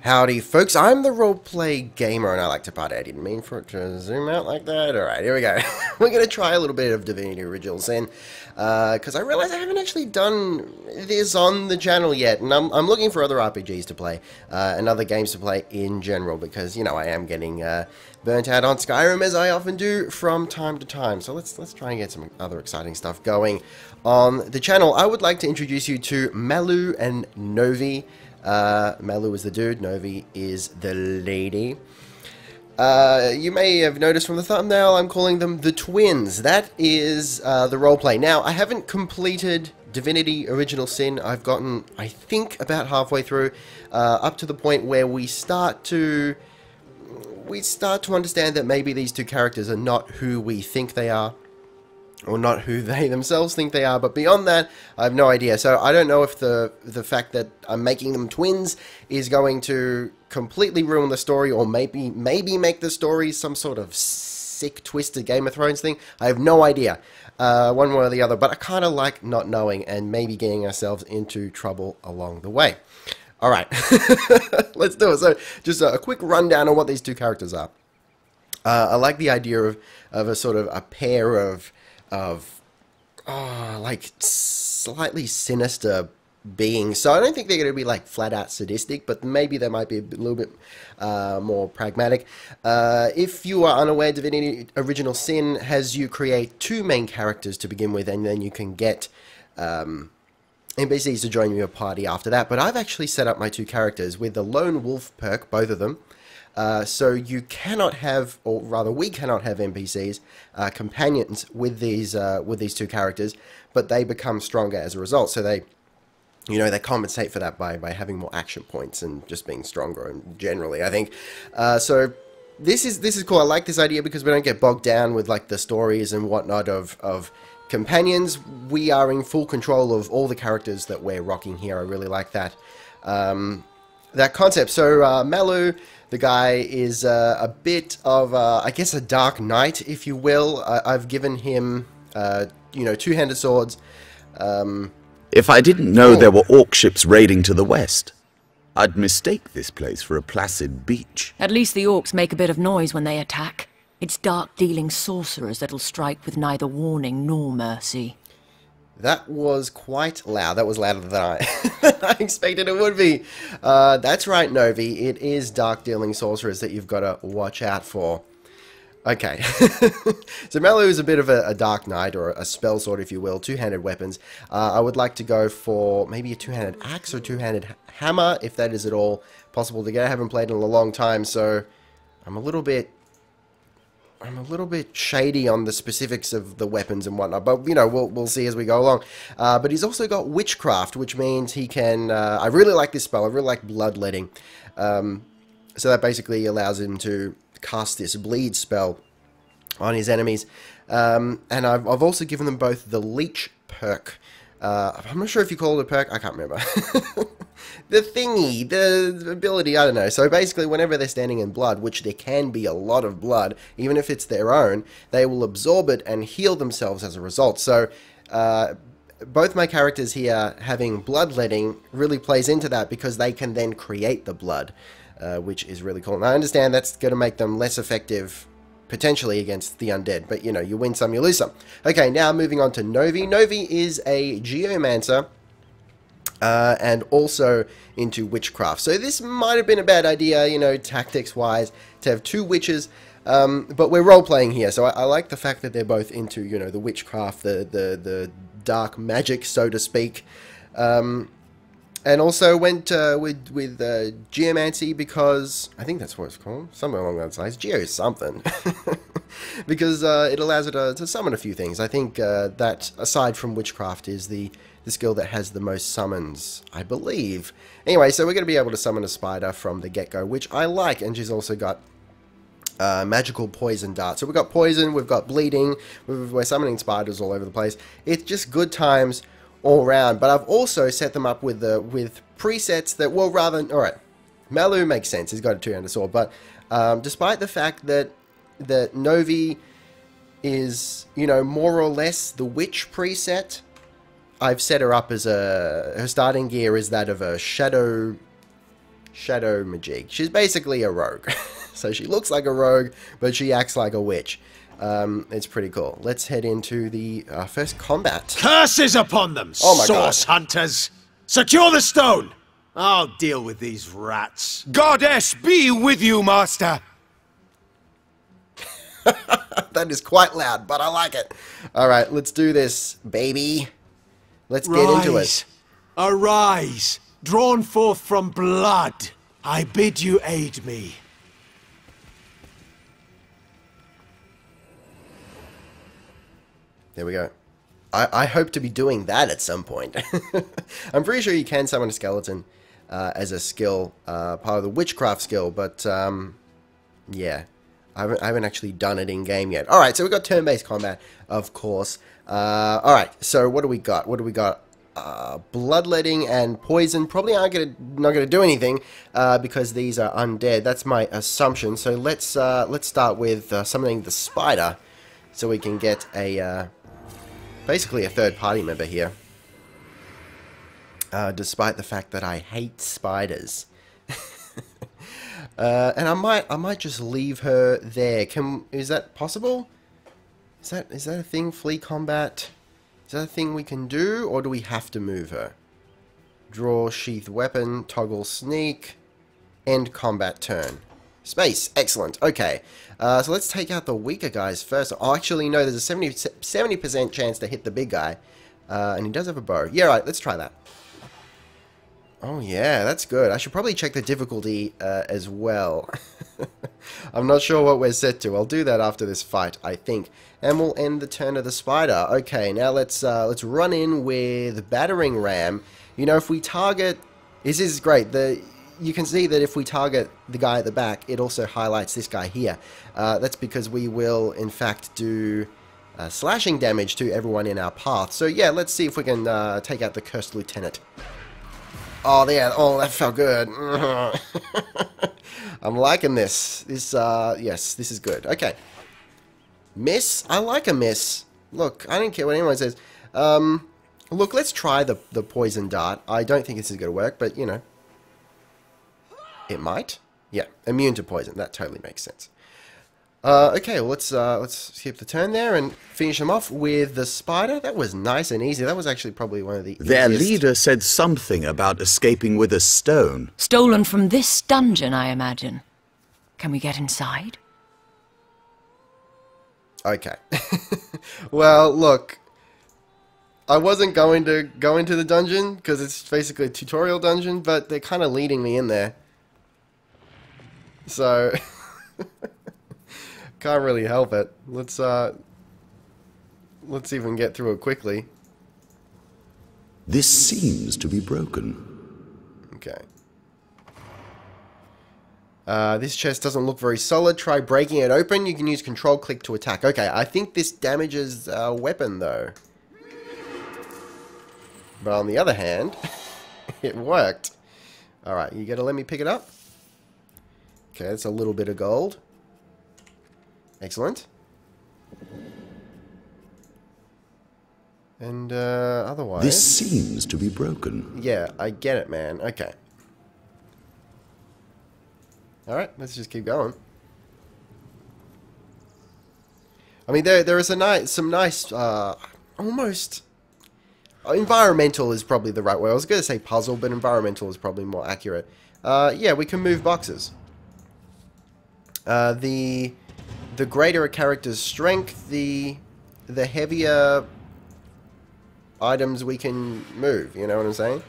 Howdy folks, I'm the Roleplay Gamer and I like to party. I didn't mean for it to zoom out like that. Alright, here we go. We're going to try a little bit of Divinity Original Sin, because I realize I haven't actually done this on the channel yet, and I'm looking for other RPGs to play, and other games to play in general, because, you know, I am getting burnt out on Skyrim, as I often do from time to time. So let's try and get some other exciting stuff going on the channel. I would like to introduce you to Malu and Novi. Malu is the dude, Novi is the lady. You may have noticed from the thumbnail, I'm calling them the twins. That is the roleplay. Now, I haven't completed Divinity Original Sin. I've gotten, I think, about halfway through, up to the point where we start to understand that maybe these two characters are not who we think they are, or not who they themselves think they are, but beyond that, I have no idea. So I don't know if the fact that I'm making them twins is going to completely ruin the story, or maybe make the story some sort of sick, twisted Game of Thrones thing. I have no idea, one way or the other, but I kind of like not knowing and maybe getting ourselves into trouble along the way. Alright, let's do it. So, just a quick rundown on what these two characters are. I like the idea of a sort of a pair of like slightly sinister beings. So I don't think they're going to be like flat out sadistic, but maybe they might be a little bit more pragmatic. If you are unaware, Divinity Original Sin has you create two main characters to begin with, and then you can get NPCs to join your party after that. But I've actually set up my two characters with the Lone Wolf perk, both of them. So you cannot have, or rather we cannot have NPCs, companions with these two characters, but they become stronger as a result. So they, you know, they compensate for that by having more action points and just being stronger, and generally, I think. So this is cool. I like this idea because we don't get bogged down with like the stories and whatnot of companions. We are in full control of all the characters that we're rocking here. I really like that that concept. So Malu, the guy, is a bit of, I guess, a dark knight, if you will. I've given him, you know, two-handed swords. If I didn't know there were orc ships raiding to the west, I'd mistake this place for a placid beach. At least the orcs make a bit of noise when they attack. It's dark-dealing sorcerers that'll strike with neither warning nor mercy. That was quite loud. That was louder than I expected it would be. That's right, Novi. It is dark-dealing sorcerers that you've got to watch out for. Okay. So Malu is a bit of a dark knight, or a spell sword, if you will. Two-handed weapons. I would like to go for maybe a two-handed axe or two-handed hammer, if that is at all possible to get. I haven't played in a long time, so I'm a little bit shady on the specifics of the weapons and whatnot, but, you know, we'll see as we go along. But he's also got witchcraft, which means he can, I really like this spell, I really like bloodletting. So that basically allows him to cast this bleed spell on his enemies. And I've also given them both the leech perk. I'm not sure if you call it a perk, I can't remember. The thingy, the ability, I don't know. So basically, whenever they're standing in blood, which there can be a lot of blood, even if it's their own, they will absorb it and heal themselves as a result. So both my characters here having bloodletting really plays into that, because they can then create the blood, which is really cool. And I understand that's going to make them less effective potentially against the undead, but, you know, you win some, you lose some. Okay, now moving on to Novi. Novi is a geomancer, and also into witchcraft. So this might have been a bad idea, you know, tactics-wise, to have two witches, but we're role-playing here, so I like the fact that they're both into, you know, the witchcraft, the dark magic, so to speak. And also went with geomancy, because I think that's what it's called, something along those lines. Geo something, because it allows it to summon a few things. I think that, aside from witchcraft, is the skill that has the most summons, I believe. Anyway, so we're going to be able to summon a spider from the get-go, which I like, and she's also got magical poison dart. So we've got poison, we've got bleeding, we're summoning spiders all over the place. It's just good times all around. But I've also set them up with presets that, well, rather, alright, Malu makes sense, he's got a two-handed sword, but despite the fact that Novi is, you know, more or less the witch preset, I've set her up as her starting gear is that of a shadow Shadow Majig. She's basically a rogue. So she looks like a rogue, but she acts like a witch. It's pretty cool. Let's head into the first combat. Curses upon them, Oh my source God. hunters! Secure the stone! I'll deal with these rats. Goddess be with you, master. That is quite loud, but I like it. Alright, let's do this, baby. Let's get into it. Arise, drawn forth from blood. I bid you aid me. There we go. I hope to be doing that at some point. I'm pretty sure you can summon a skeleton as a skill, part of the witchcraft skill, but yeah. I haven't actually done it in game yet. Alright, so we've got turn-based combat, of course. Alright, so what do we got? What do we got? Bloodletting and poison probably aren't not gonna do anything because these are undead. That's my assumption. So let's start with summoning the spider, so we can get a basically a third party member here. Despite the fact that I hate spiders. And I might just leave her there. Is that possible? Is that a thing? Flee combat? Is that a thing we can do, or do we have to move her? Draw sheath weapon, toggle sneak, end combat turn. Space, excellent. Okay, so let's take out the weaker guys first. Oh, actually, no, there's a 70% chance to hit the big guy, and he does have a bow. Yeah, right, let's try that. Oh yeah, that's good. I should probably check the difficulty as well. I'm not sure what we're set to. I'll do that after this fight, I think. And we'll end the turn of the spider. Okay, now let's run in with battering ram. You know, if we target, this is great. You can see that if we target the guy at the back, it also highlights this guy here. That's because we will, in fact, do slashing damage to everyone in our path. So yeah, let's see if we can take out the cursed lieutenant. Oh, yeah. Oh, that felt good. I'm liking this. Yes, this is good. Okay. Miss? I like a miss. Look, I don't care what anyone says. Look, let's try the poison dart. I don't think this is going to work, but, you know. It might. Yeah, immune to poison. That totally makes sense. Okay, well, let's skip the turn there and finish them off with the spider. That was nice and easy. That was actually probably one of the Their easiest. leader said something about escaping with a stone. Stolen from this dungeon, I imagine. Can we get inside? Okay. Well, look. I wasn't going to go into the dungeon because it's basically a tutorial dungeon, but they're kind of leading me in there. So can't really help it. Let's even get through it quickly. This seems to be broken. Okay. This chest doesn't look very solid. Try breaking it open. You can use control click to attack. Okay, I think this damages our weapon though. But on the other hand, it worked. Alright, you gotta let me pick it up. Okay, that's a little bit of gold. Excellent. And otherwise... This seems to be broken. Yeah, I get it, man. Okay. Alright, let's just keep going. I mean, there is some nice, almost... environmental is probably the right way. I was going to say puzzle, but environmental is probably more accurate. Yeah, we can move boxes. The greater a character's strength, the heavier items we can move. You know what I'm saying?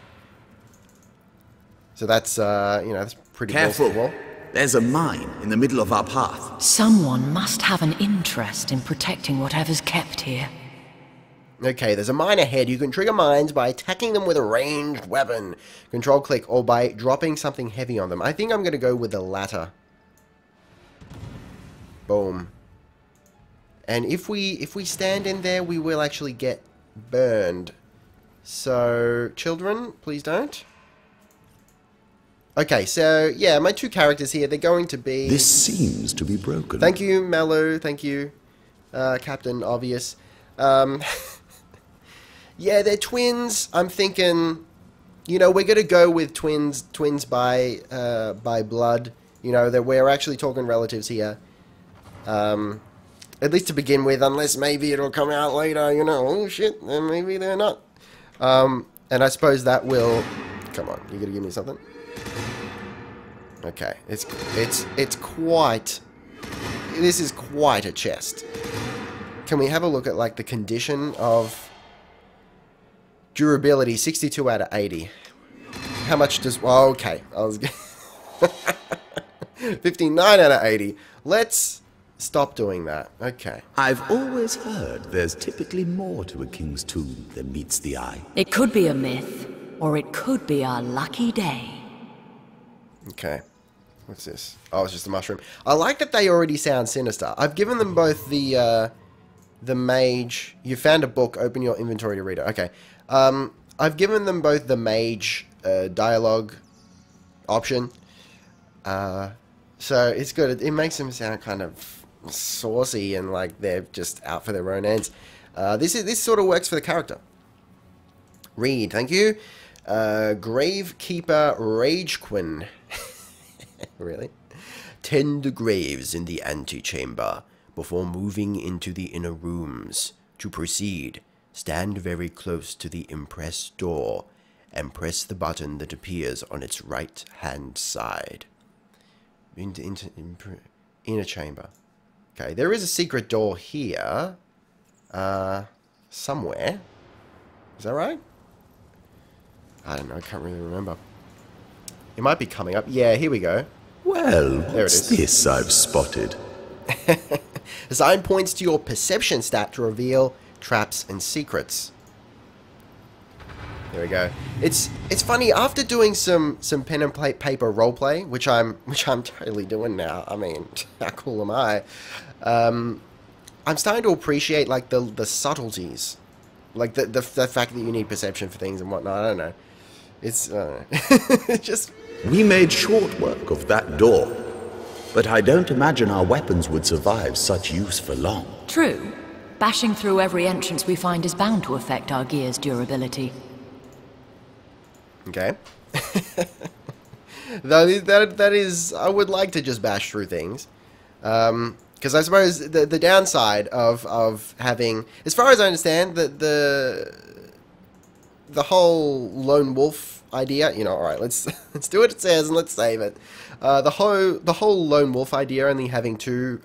So that's you know, that's pretty Careful. versatile. There's a mine in the middle of our path. Someone must have an interest in protecting whatever's kept here. Okay, there's a mine ahead. You can trigger mines by attacking them with a ranged weapon. Control click, or by dropping something heavy on them. I think I'm going to go with the latter. Boom. And if we stand in there, we will actually get burned. So, children, please don't. Okay, so, yeah, my two characters here, they're going to be... This seems to be broken. Thank you, Mallow. Thank you, Captain Obvious. Yeah, they're twins. I'm thinking you know, we're going to go with twins by blood. You know, that we're actually talking relatives here. At least to begin with, unless maybe it'll come out later, you know, oh shit, then maybe they're not. And I suppose that will... Come on, you gotta give me something? Okay, it's quite... This is quite a chest. Can we have a look at, like, the condition of... Durability, 62 out of 80. How much does... Oh, okay, I was... 59 out of 80. Let's... Stop doing that. Okay. I've always heard there's typically more to a king's tomb than meets the eye. It could be a myth, or it could be our lucky day. Okay. What's this? Oh, it's just a mushroom. I like that they already sound sinister. I've given them both the mage... You found a book, open your inventory to read it. Okay. I've given them both the mage dialogue option. So it's good. It makes them sound kind of saucy and like they're just out for their own ends. This sort of works for the character. Read, thank you. Gravekeeper Ragequin. Really? Tend the graves in the antechamber before moving into the inner rooms. To proceed, stand very close to the impressed door and press the button that appears on its right-hand side. Inner chamber. Okay, there is a secret door here. Somewhere. Is that right? I don't know, I can't really remember. It might be coming up. Yeah, here we go. Well, there what's this I've spotted? The sign points to your perception stat to reveal traps and secrets. There we go. It's funny, after doing some pen and paper roleplay, which I'm totally doing now. I mean, how cool am I? I'm starting to appreciate like the subtleties, like the fact that you need perception for things and whatnot. I don't know. It's it's just. We made short work of that door, but I don't imagine our weapons would survive such use for long. True. Bashing through every entrance we find is bound to affect our gear's durability. Okay. that is, I would like to just bash through things. Because I suppose the downside of having, as far as I understand, the whole lone wolf idea, you know, alright, let's do what it says and let's save it. The whole lone wolf idea, only having two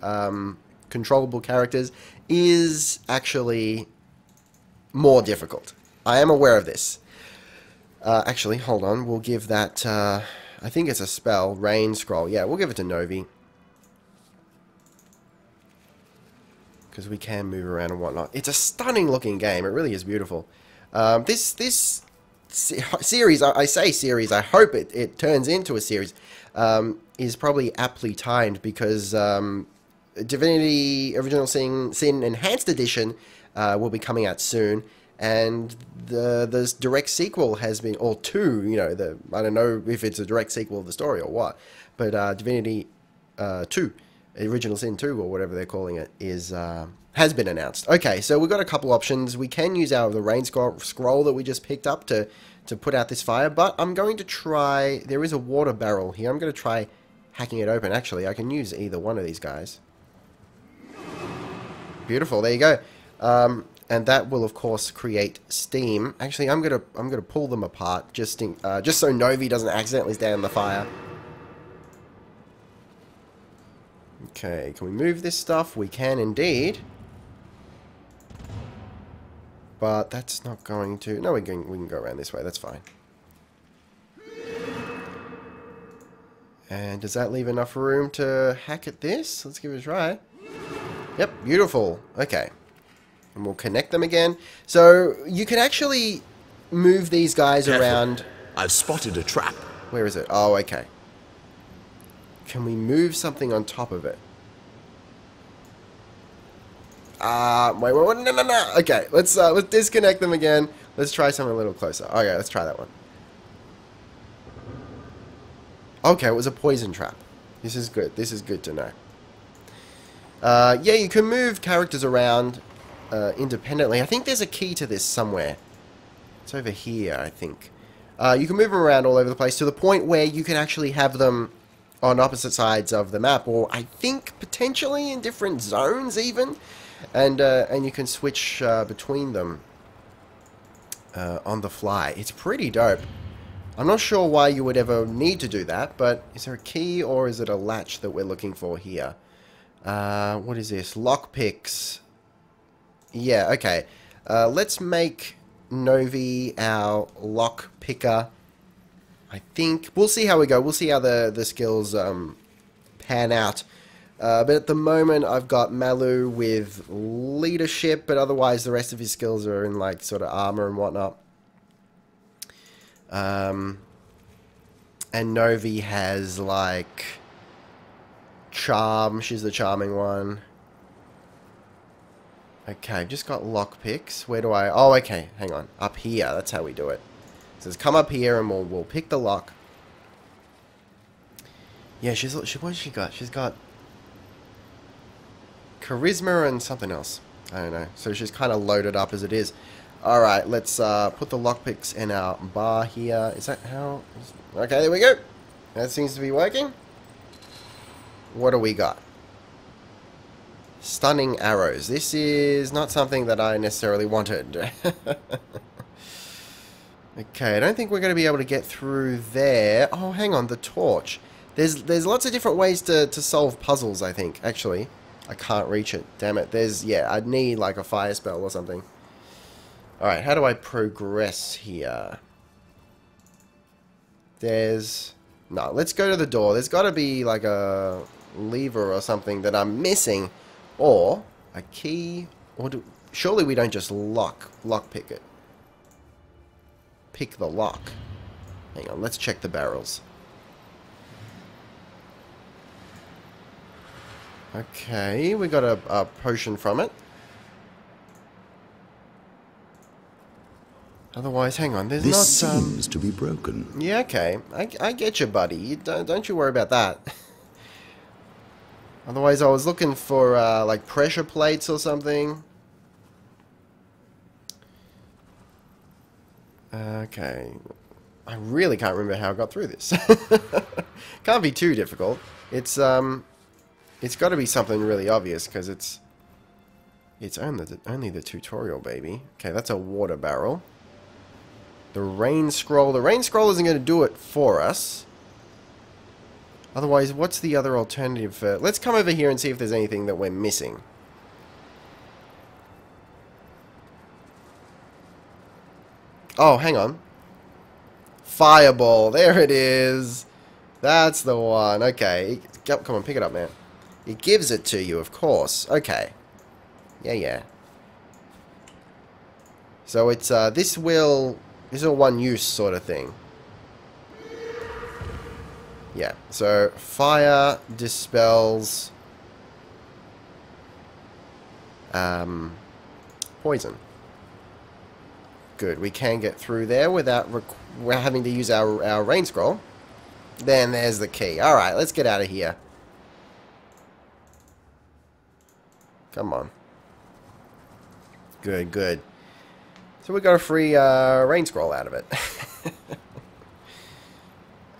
controllable characters, is actually more difficult. I am aware of this. Actually, hold on. We'll give that, I think it's a spell, Rain Scroll. Yeah, we'll give it to Novi. Because we can move around and whatnot. It's a stunning looking game. It really is beautiful. This series, I say series, I hope it turns into a series, is probably aptly timed because Divinity Original Sin Enhanced Edition will be coming out soon. And the direct sequel has been, or two, you know, I don't know if it's a direct sequel of the story or what, but Divinity 2, Original Sin 2, or whatever they're calling it, has been announced. Okay, so we've got a couple options. We can use the rain scroll that we just picked up to put out this fire, but I'm going to try, there is a water barrel here, I'm going to try hacking it open. Actually, I can use either one of these guys. Beautiful, there you go. And that will, of course, create steam. Actually, I'm gonna pull them apart just so Novi doesn't accidentally stand in the fire. Okay, can we move this stuff? We can indeed. But that's not going to. No, we can go around this way. That's fine. And does that leave enough room to hack at this? Let's give it a try. Yep, beautiful. Okay. And we'll connect them again. So you can actually move these guys around. I've spotted a trap. Where is it? Oh, okay. Can we move something on top of it? Wait, no. Okay, let's disconnect them again. Let's try something a little closer. Okay, let's try that one. Okay, it was a poison trap. This is good. This is good to know. Yeah, you can move characters around independently. I think there's a key to this somewhere. It's over here, I think. You can move them around all over the place to the point where you can actually have them on opposite sides of the map, or I think potentially in different zones even, and you can switch between them on the fly. It's pretty dope. I'm not sure why you would ever need to do that, but is there a key or is it a latch that we're looking for here? What is this? Lockpicks. Yeah, okay. Let's make Novi our lock picker. I think we'll see how we go. We'll see how the skills pan out. But at the moment, I've got Malu with leadership, but otherwise the rest of his skills are in like sort of armor and whatnot. And Novi has like charm. She's the charming one. Okay, I've just got lockpicks. Where do I... Oh, okay. Hang on. Up here. That's how we do it. It says come up here and we'll pick the lock. Yeah, what has she got? She's got charisma and something else. I don't know. So she's kind of loaded up as it is. Alright, let's put the lockpicks in our bar here. Is that how... Okay, there we go. That seems to be working. What do we got? Stunning arrows. This is not something that I necessarily wanted. Okay, I don't think we're going to be able to get through there. Oh, hang on, the torch. There's lots of different ways to solve puzzles, I think. Actually, I can't reach it. Damn it. Yeah, I'd need like a fire spell or something. Alright, how do I progress here? No, let's go to the door. There's got to be like a lever or something that I'm missing. Or a key. Or surely we don't just lockpick it. Pick the lock. Hang on, let's check the barrels. Okay, we got a potion from it. Otherwise, hang on, there's this not... seems to be broken. Yeah, okay. I get you, buddy. Don't you worry about that. Otherwise, I was looking for, like, pressure plates or something. Okay. I really can't remember how I got through this. Can't be too difficult. It's got to be something really obvious, because it's only the tutorial, baby. Okay, that's a water barrel. The rain scroll. The rain scroll isn't going to do it for us. Otherwise, what's the other alternative? Let's come over here and see if there's anything that we're missing. Oh, hang on. Fireball. There it is. That's the one. Okay. Come on, pick it up, man. It gives it to you, of course. Okay. Yeah. So it's, this is a one-use sort of thing. Yeah, so fire dispels poison. Good, we can get through there without we're having to use our rain scroll. Then there's the key. Alright, let's get out of here. Come on. Good. So we got a free rain scroll out of it.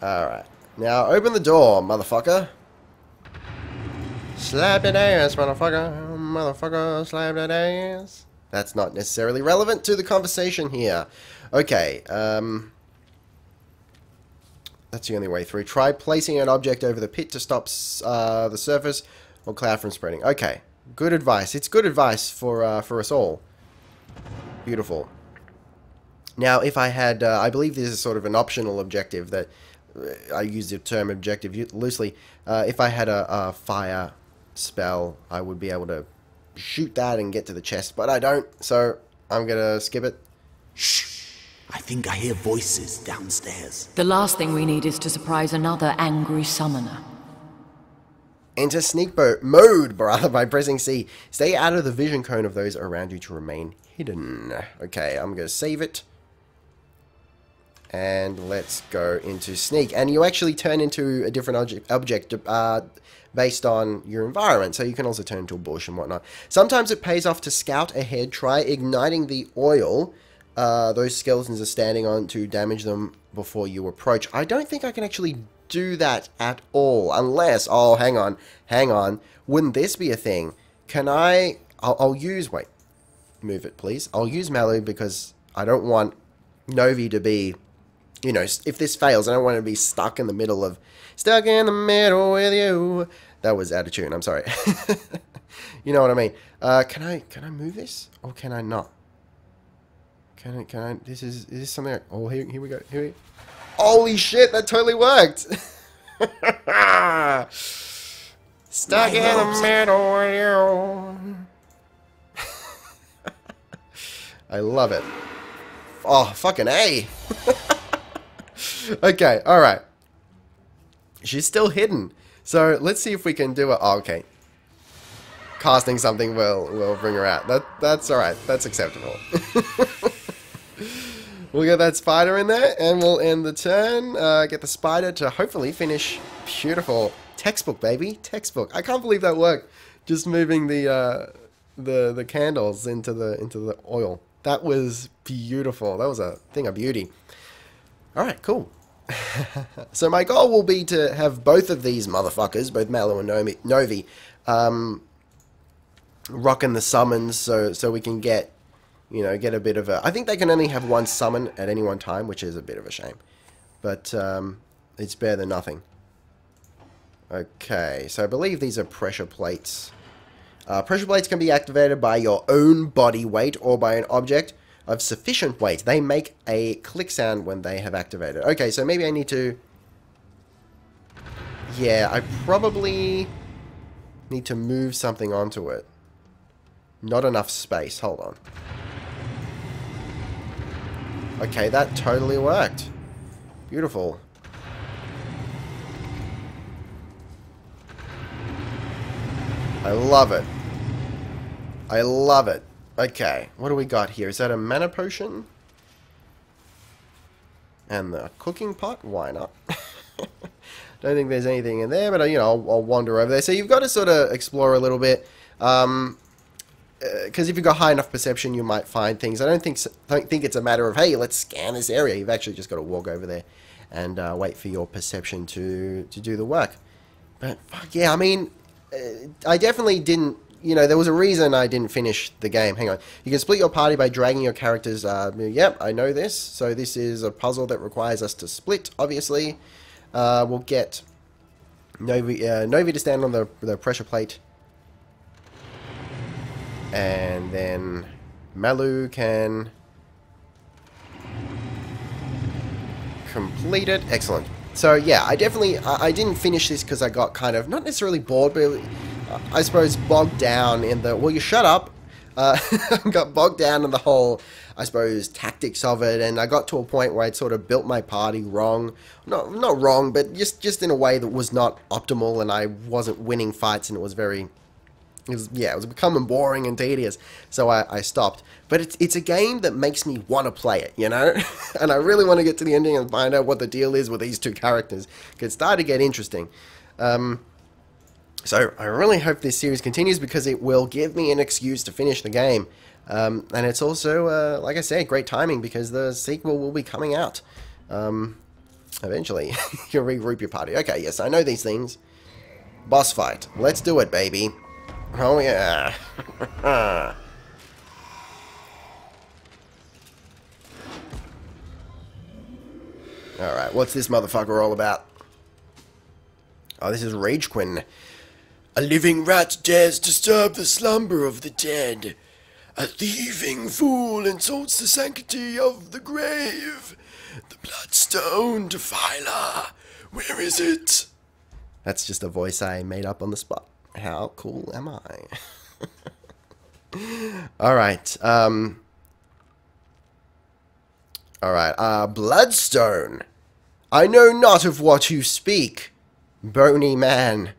Alright. Now open the door, motherfucker. Slap that ass, motherfucker. Motherfucker, slap that ass. That's not necessarily relevant to the conversation here. Okay, that's the only way through. Try placing an object over the pit to stop the surface or cloud from spreading. Okay, good advice. It's good advice for us all. Beautiful. Now, if I had, I believe this is sort of an optional objective that I use the term objective loosely. If I had a fire spell, I would be able to shoot that and get to the chest, but I don't, so I'm gonna skip it. Shh! I think I hear voices downstairs. The last thing we need is to surprise another angry summoner. Enter sneak mode, brother, by pressing C. Stay out of the vision cone of those around you to remain hidden. Okay, I'm gonna save it. And let's go into sneak. And you actually turn into a different object based on your environment. So you can also turn into a bush and whatnot. Sometimes it pays off to scout ahead. Try igniting the oil those skeletons are standing on to damage them before you approach. I don't think I can actually do that at all, unless... Oh, hang on. Wouldn't this be a thing? Can I... I'll use... Wait. Move it, please. I'll use Malu because I don't want Novi to be... You know, if this fails, I don't want to be stuck in the middle of... Stuck in the middle with you. That was out of tune. I'm sorry. You know what I mean. Can I move this? Or can I not? Can I... Is this something... Oh, here we go. Here we go. Holy shit, that totally worked. Stuck in the middle with you. I love it. Oh, fucking A. Okay, alright. She's still hidden. So, let's see if we can do it. Oh, okay. Casting something will bring her out. That's alright. That's acceptable. We'll get that spider in there, and we'll end the turn. Get the spider to hopefully finish. Beautiful. Textbook, baby. Textbook. I can't believe that worked. Just moving the candles into the oil. That was beautiful. That was a thing of beauty. Alright, cool. So my goal will be to have both of these motherfuckers, both Malu and Novi, rocking the summons so we can get, you know, get a bit of a... I think they can only have one summon at any one time, which is a bit of a shame. But it's better than nothing. Okay, so I believe these are pressure plates. Pressure plates can be activated by your own body weight or by an object of sufficient weight. They make a click sound when they have activated. Okay, so maybe I need to... Yeah, I probably need to move something onto it. Not enough space. Hold on. Okay, that totally worked. Beautiful. I love it. I love it. Okay, what do we got here? Is that a mana potion? And the cooking pot? Why not? Don't think there's anything in there, but, you know, I'll wander over there. So you've got to sort of explore a little bit. Because if you've got high enough perception, you might find things. I don't think it's a matter of, hey, let's scan this area. You've actually just got to walk over there and wait for your perception to do the work. But, fuck yeah, I mean, I definitely didn't... You know, there was a reason I didn't finish the game. Hang on. You can split your party by dragging your characters. Yep, I know this. So this is a puzzle that requires us to split, obviously. We'll get Novi to stand on the pressure plate. And then Malu can complete it. Excellent. So yeah, I didn't finish this because I got kind of, not necessarily bored, but I suppose bogged down in the, well, you shut up. Got bogged down in the whole, I suppose, tactics of it, and I got to a point where I'd sort of built my party wrong. Not wrong, but just in a way that was not optimal, and I wasn't winning fights, and it was becoming boring and tedious, so I stopped. But it's a game that makes me want to play it, you know? And I really want to get to the ending and find out what the deal is with these two characters. It started to get interesting. So I really hope this series continues because it will give me an excuse to finish the game. And it's also, like I said, great timing because the sequel will be coming out eventually. You'll regroup your party. Okay, yes, I know these things. Boss fight. Let's do it, baby. Oh, yeah. Alright, what's this motherfucker all about? Oh, this is Rage Quinn. A living rat dares disturb the slumber of the dead. A thieving fool insults the sanctity of the grave. The bloodstone defiler. Where is it? That's just a voice I made up on the spot. How cool am I? Alright, Bloodstone. I know not of what you speak, bony man.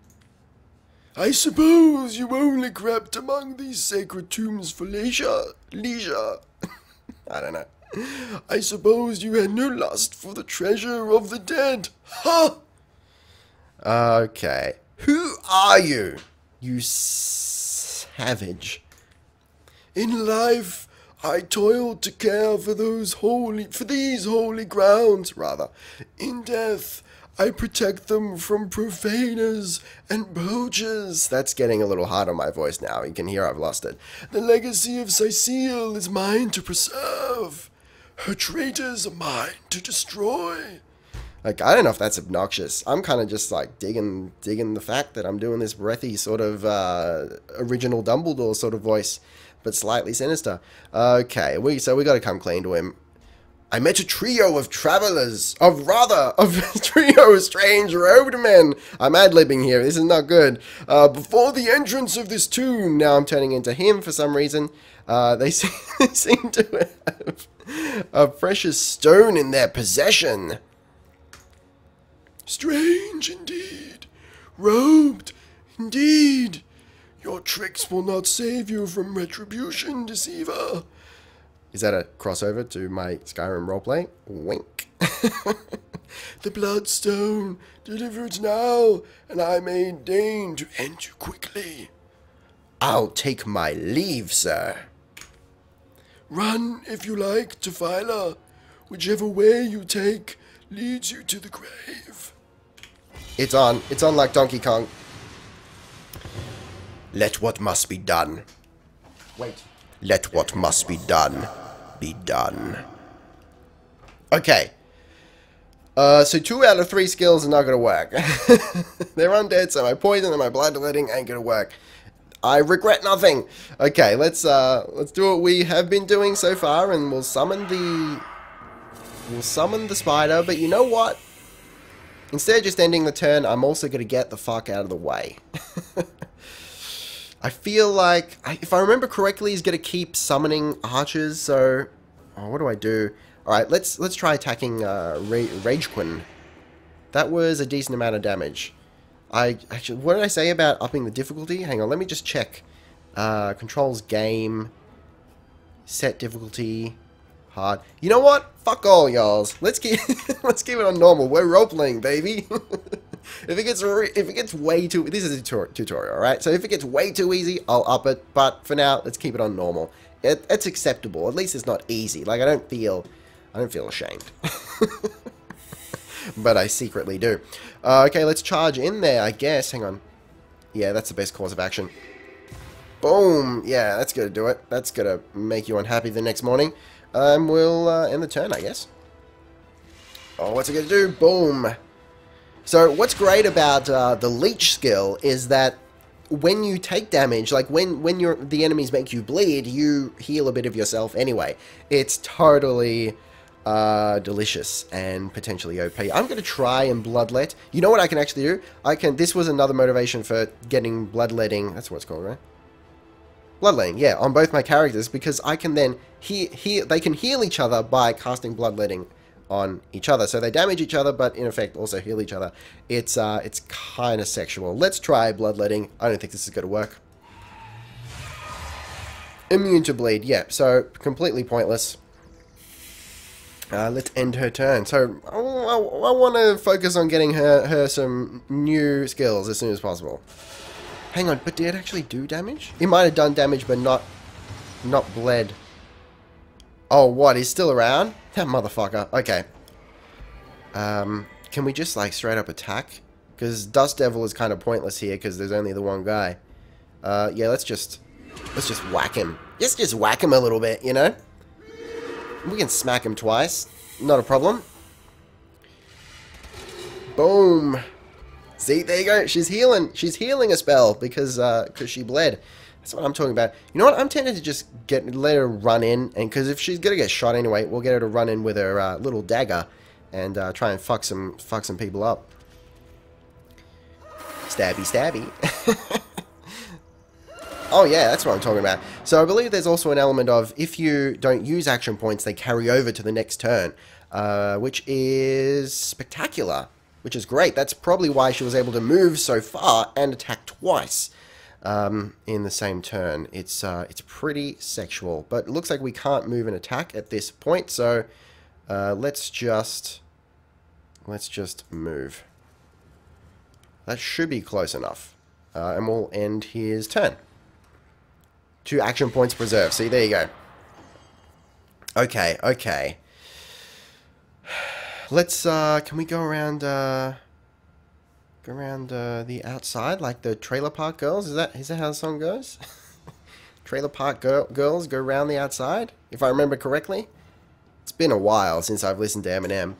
I suppose you only crept among these sacred tombs for leisure. I don't know. I suppose you had no lust for the treasure of the dead. Ha! Okay. Who are you, you savage? In life, I toiled to care for these holy grounds, in death. I protect them from profaners and poachers. That's getting a little hard on my voice now. You can hear I've lost it. The legacy of Cecile is mine to preserve. Her traitors are mine to destroy. Like, I don't know if that's obnoxious. I'm kind of just like digging the fact that I'm doing this breathy sort of original Dumbledore sort of voice, but slightly sinister. Okay, so we got to come clean to him. I met a trio of travelers, a trio of strange robed men. I'm ad-libbing here, this is not good. Before the entrance of this tomb, now I'm turning into him for some reason. They seem to have a precious stone in their possession. Strange indeed, robed indeed. Your tricks will not save you from retribution, deceiver. Is that a crossover to my Skyrim roleplay? Wink. The bloodstone, deliver it now, and I may deign to end you quickly. I'll take my leave, sir. Run, if you like, to Phyla. Whichever way you take leads you to the grave. It's on like Donkey Kong. Let what must be done. Wait. Let what must be done, be done. Okay. So 2 out of 3 skills are not going to work. They're undead, so my poison and my bloodletting ain't going to work. I regret nothing. Okay, let's do what we have been doing so far, and we'll summon the spider. But you know what? Instead of just ending the turn, I'm also going to get the fuck out of the way. I feel like, if I remember correctly, he's going to keep summoning archers, so... Oh, what do I do? Alright, let's try attacking Ragequin. That was a decent amount of damage. Actually, what did I say about upping the difficulty? Hang on, let me just check. Controls game. Set difficulty. Hard. You know what? Fuck all, y'all. Let's keep it on normal. We're role-playing, baby. If it gets way too... This is a tutorial, alright? So if it gets way too easy, I'll up it. But for now, let's keep it on normal. It's acceptable. At least it's not easy. Like, I don't feel ashamed. But I secretly do. Okay, let's charge in there, I guess. Hang on. Yeah, that's the best course of action. Boom! Yeah, that's gonna do it. That's gonna make you unhappy the next morning. We'll end the turn, I guess. Oh, what's it gonna do? Boom! So what's great about the leech skill is that when you take damage, like when the enemies make you bleed, you heal a bit of yourself anyway. It's totally delicious and potentially OP. I'm going to try and bloodlet. You know what I can actually do? This was another motivation for getting bloodletting. That's what it's called, right? Bloodletting, yeah, on both my characters, because I can then they can heal each other by casting bloodletting on each other. So they damage each other, but in effect also heal each other. It's kind of sexual. Let's try bloodletting. I don't think this is going to work. Immune to bleed, yeah, so completely pointless. Let's end her turn. So I want to focus on getting her some new skills as soon as possible. Hang on, but did it actually do damage? It might have done damage, but not bled. Oh, what? He's still around? That motherfucker. Okay. Can we just, like, straight up attack? Because Dust Devil is kind of pointless here, because there's only the one guy. Yeah, let's just whack him. Just whack him a little bit, you know? We can smack him twice. Not a problem. Boom. See, there you go. She's healing. She's healing a spell because she bled. That's what I'm talking about. You know what? I'm tempted to just let her run in, and because if she's gonna get shot anyway, we'll get her to run in with her little dagger and try and fuck some people up. Stabby, stabby. Oh yeah, that's what I'm talking about. So I believe there's also an element of if you don't use action points, they carry over to the next turn, which is spectacular. Which is great. That's probably why she was able to move so far and attack twice in the same turn. It's pretty sexual, but it looks like we can't move and attack at this point. So let's just move. That should be close enough, and we'll end his turn. 2 action points preserved. See, there you go. Okay, okay. Let's, can we go around, the outside, like the Trailer Park Girls? Is that how the song goes? Trailer Park Girls go around the outside, if I remember correctly. It's been a while since I've listened to Eminem.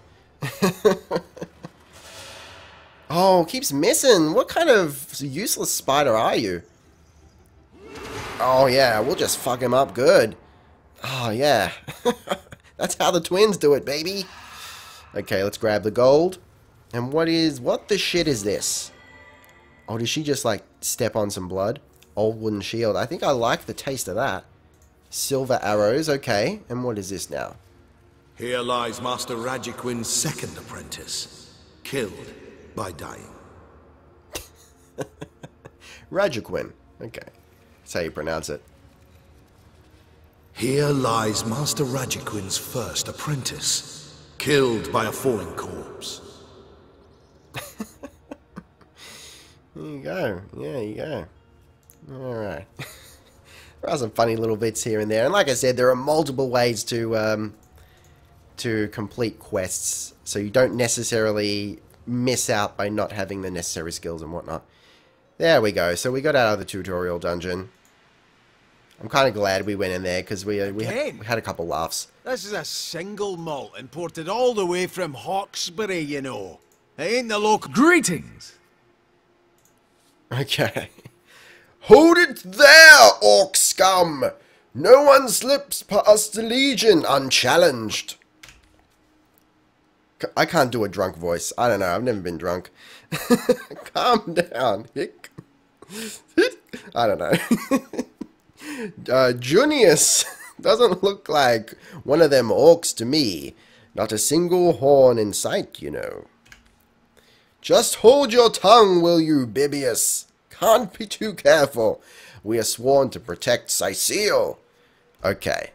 Oh, keeps missing. What kind of useless spider are you? Oh, yeah, we'll just fuck him up good. Oh, yeah. That's how the twins do it, baby. Okay, let's grab the gold. And what the shit is this? Oh, did she just, like, step on some blood? Old wooden shield. I think I like the taste of that. Silver arrows, okay. And what is this now? Here lies Master Rajiquin's second apprentice, killed by dying. Rajiquin. Okay. That's how you pronounce it. Here lies Master Rajiquin's first apprentice, killed by a falling corpse. There you go. Yeah, you go. Alright. There are some funny little bits here and there. And like I said, there are multiple ways to complete quests. So you don't necessarily miss out by not having the necessary skills and whatnot. There we go. So we got out of the tutorial dungeon. I'm kind of glad we went in there because we had a couple laughs. This is a single malt imported all the way from Hawkesbury, you know. It ain't the local... Greetings! Okay. Hold it there, orc scum! No one slips past the Legion unchallenged. I can't do a drunk voice. I don't know. I've never been drunk. Calm down, Hick. I don't know. Junius doesn't look like one of them orcs to me. Not a single horn in sight, you know. Just hold your tongue, will you, Bibius? Can't be too careful. We are sworn to protect Sicile. Okay.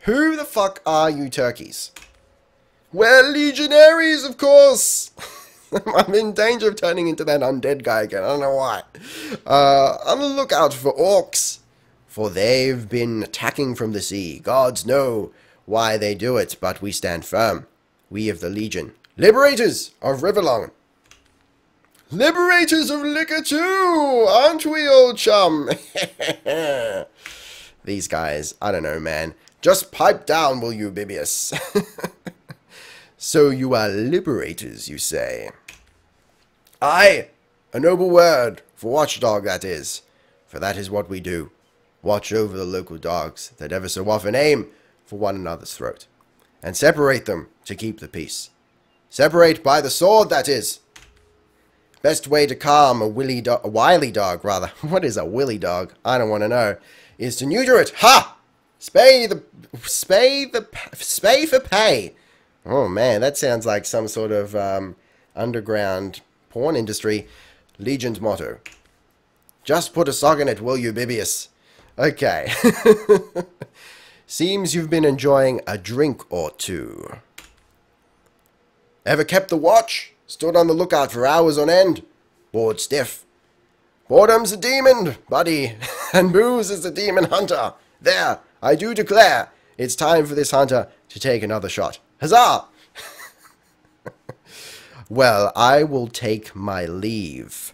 Who the fuck are you turkeys? We're legionaries, of course! I'm in danger of turning into that undead guy again. I don't know why. On the lookout for orcs. For they've been attacking from the sea. Gods know why they do it, but we stand firm. We of the Legion. Liberators of Rivellon. Liberators of liquor too, aren't we, old chum? These guys, I don't know, man. Just pipe down, will you, Bibius? So you are liberators, you say? Aye, a noble word, for watchdog that is. For that is what we do. Watch over the local dogs that ever so often aim for one another's throat. And separate them to keep the peace. Separate by the sword, that is. Best way to calm a wily dog, rather. What is a willy dog? I don't want to know. Is to neuter it. Ha! Spay for pay. Oh man, that sounds like some sort of underground porn industry. Legion's motto. Just put a sock in it, will you, Bibius? Okay. Seems you've been enjoying a drink or two. Ever kept the watch? Stood on the lookout for hours on end. Bored stiff. Boredom's a demon, buddy. And booze is the demon hunter. There, I do declare, it's time for this hunter to take another shot. Huzzah! Well, I will take my leave.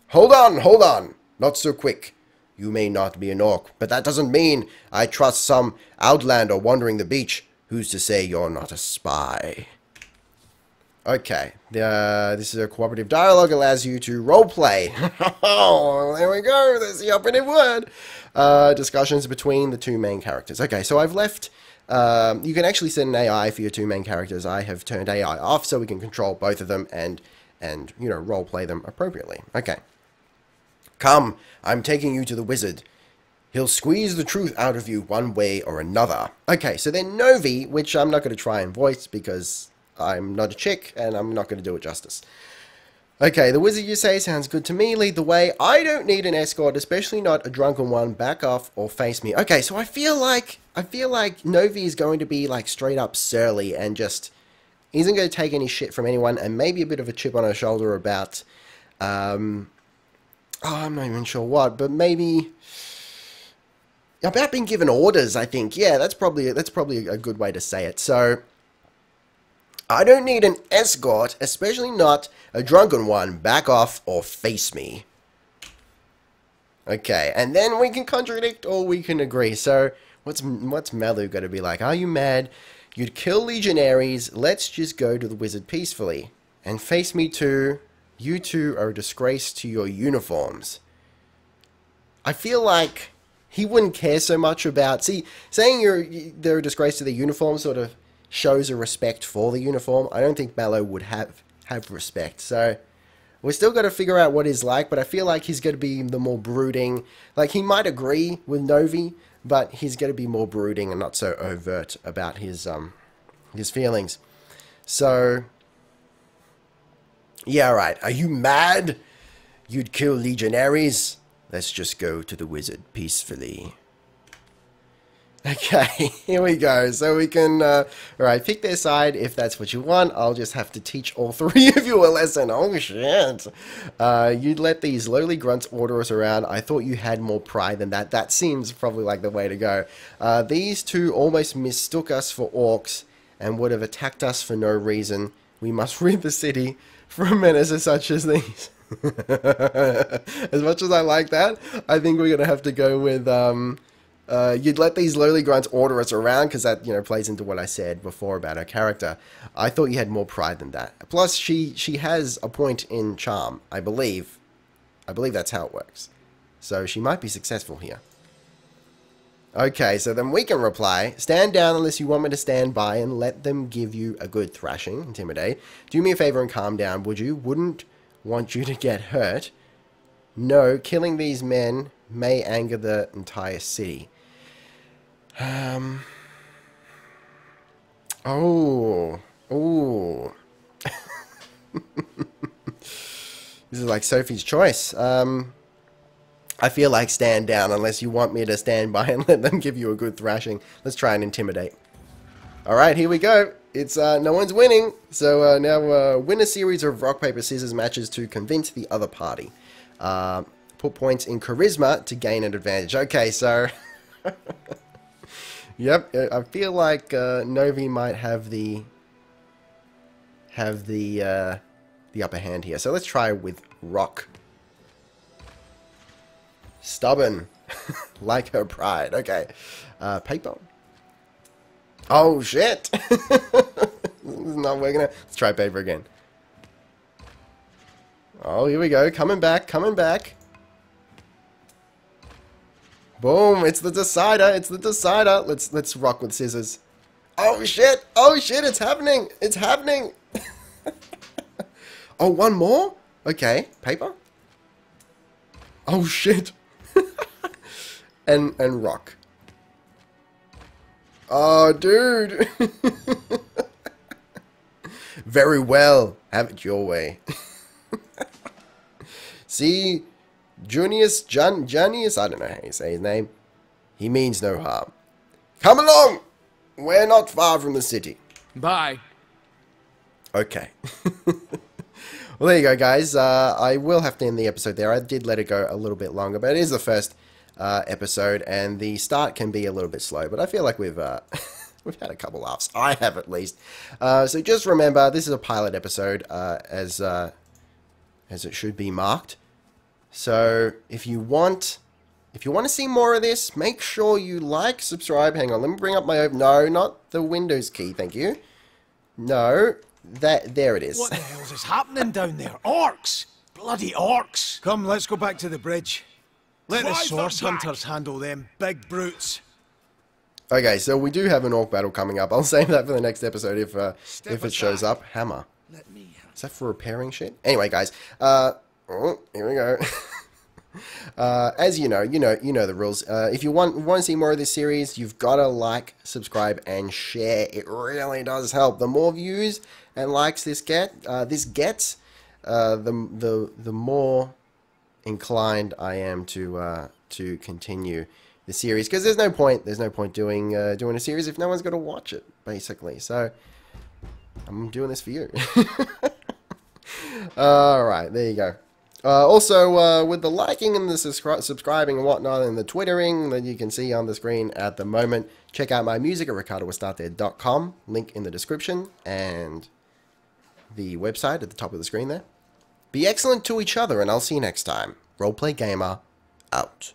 Hold on. Not so quick. You may not be an orc, but that doesn't mean I trust some outlander wandering the beach. Who's to say you're not a spy? Okay, this is a cooperative dialogue, allows you to roleplay. Oh, there we go, there's the operative word. Discussions between the two main characters. Okay, so I've left, you can actually set an AI for your two main characters. I have turned AI off so we can control both of them and you know, roleplay them appropriately. Okay. Come, I'm taking you to the wizard. He'll squeeze the truth out of you one way or another. Okay, so then Novi, which I'm not going to try and voice because I'm not a chick, and I'm not going to do it justice. Okay, the wizard you say sounds good to me. Lead the way. I don't need an escort, especially not a drunken one. Back off or face me. Okay, so I feel like Novi is going to be like straight up surly and just isn't going to take any shit from anyone, and maybe a bit of a chip on her shoulder about oh, I'm not even sure what, but maybe About being given orders, I think. Yeah, that's probably a good way to say it. So, I don't need an escort, especially not a drunken one. Back off or face me. Okay, and then we can contradict or we can agree. So, what's Melu going to be like? Are you mad? You'd kill legionaries. Let's just go to the wizard peacefully. And face me too. You two are a disgrace to your uniforms. I feel like he wouldn't care so much about... See, saying they're a disgrace to their uniform sort of shows a respect for the uniform. I don't think Mallow would have respect. So, we're still got to figure out what he's like, but I feel like he's going to be the more brooding. Like, he might agree with Novi, but he's going to be more brooding and not so overt about his feelings. So, yeah, right. Are you mad? You'd kill legionaries? Let's just go to the wizard peacefully. Okay, here we go. So we can, alright, pick their side if that's what you want. I'll just have to teach all three of you a lesson. Oh, shit. You'd let these lowly grunts order us around. I thought you had more pride than that. That seems probably like the way to go. These two almost mistook us for orcs and would have attacked us for no reason. We must rid the city from menaces such as these. As much as I like that, I think we're going to have to go with, you'd let these lowly grunts order us around, because that, plays into what I said before about her character. I thought you had more pride than that. Plus, she has a point in charm, I believe. I believe that's how it works. So she might be successful here. Okay, so then we can reply, stand down unless you want me to stand by and let them give you a good thrashing. Intimidate. Do me a favor and calm down, would you? Wouldn't want you to get hurt. No, killing these men may anger the entire city. Oh. This is like Sophie's choice. I feel like stand down unless you want me to stand by and let them give you a good thrashing. Let's try and intimidate. Alright, here we go. It's, no one's winning. So, now, win a series of rock, paper, scissors matches to convince the other party. Put points in charisma to gain an advantage. Okay, so... Yep, I feel like, Novi might have the upper hand here. So let's try with rock. Stubborn. Like her pride. Okay. Paper. Oh, shit. This is not working out. Let's try paper again. Oh, here we go. Coming back. Coming back. Boom. It's the decider. It's the decider. Let's rock with scissors. Oh, shit. Oh, shit. It's happening. It's happening. Oh, one more? Okay. Paper. Oh, shit. and rock. Oh, dude. Very well. Have it your way. See, Junius, Junius, I don't know how you say his name. He means no harm. Come along. We're not far from the city. Bye. Okay. Well, there you go, guys. I will have to end the episode there. I did let it go a little bit longer, but it is the first episode, and the start can be a little bit slow. But I feel like we've we've had a couple laughs. I have, at least. So just remember, this is a pilot episode, as it should be marked. So if you want to see more of this, make sure you like, subscribe. Hang on, let me bring up my no, not the Windows key. Thank you. No. There it is. What the hell is happening down there? Orcs! Bloody orcs! Come, let's go back to the bridge. Let the source hunters handle them big brutes. Okay, so we do have an orc battle coming up. I'll save that for the next episode if it shows up. Hammer. Is that for repairing shit? Anyway, guys. Oh, here we go. As you know the rules. If you want to see more of this series, you've got to like, subscribe, and share. It really does help. The more views and likes this gets, the more inclined I am to continue the series. Because there's no point doing a series if no one's going to watch it, basically. So I'm doing this for you. All right, there you go. Also, with the liking and the subscribing and whatnot, and the twittering that you can see on the screen at the moment, check out my music at ricardoestarte.com. Link in the description, and the website at the top of the screen there. Be excellent to each other, and I'll see you next time. Roleplay Gamer, out.